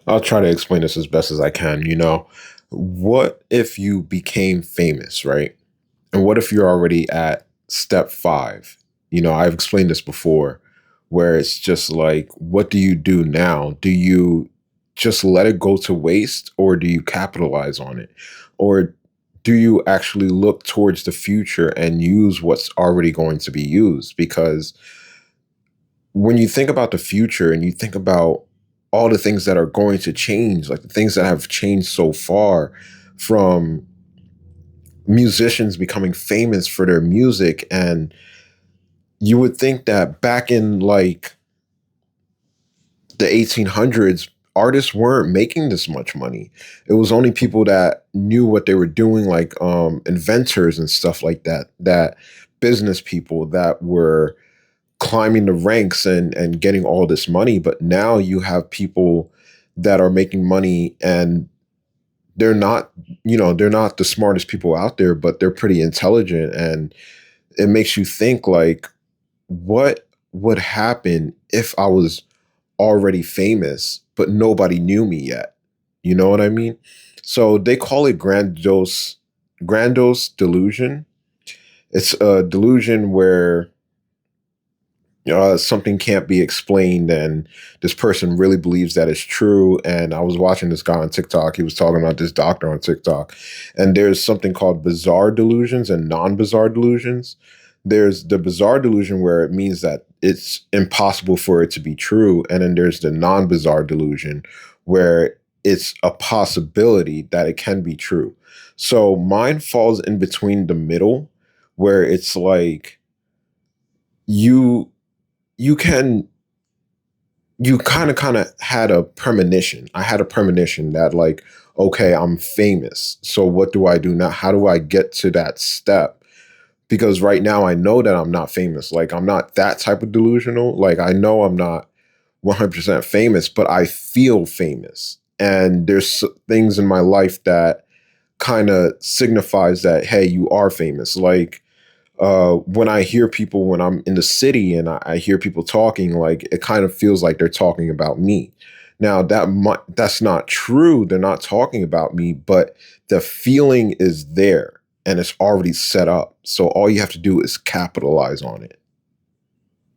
I'll try to explain this as best as I can. What if you became famous, right? And what if you're already at step five? I've explained this before, where it's just like, what do you do now? Do you just let it go to waste, or do you capitalize on it? Or do you actually look towards the future and use what's already going to be used? Because when you think about the future and you think about all the things that are going to change, like the things that have changed so far, from musicians becoming famous for their music, and you would think that back in like the 1800s, artists weren't making this much money. It was only people that knew what they were doing, like inventors and stuff like that, that business people that were climbing the ranks and getting all this money. But now you have people that are making money, and they're not, they're not the smartest people out there, but they're pretty intelligent. And it makes you think, like, what would happen if I was already famous, but nobody knew me yet? You know what I mean? So they call it grandiose delusion. It's a delusion where something can't be explained, and this person really believes that it's true. And I was watching this guy on TikTok. He was talking about this doctor on TikTok, and there's something called bizarre delusions and non-bizarre delusions. There's the bizarre delusion, where it means that it's impossible for it to be true, and then there's the non-bizarre delusion, where it's a possibility that it can be true. So mine falls in between the middle, where it's like, you you can you kind of had a premonition. I had a premonition that, like, okay, I'm famous. So what do I do now? How do I get to that step? Because right now I know that I'm not famous. Like, I'm not that type of delusional. Like, I know I'm not 100% famous, but I feel famous. And there's things in my life that kind of signifies that, hey, you are famous. Like, when I hear people, when I'm in the city and I hear people talking, like, it kind of feels like they're talking about me. Now that's not true. They're not talking about me, but the feeling is there and it's already set up. So all you have to do is capitalize on it.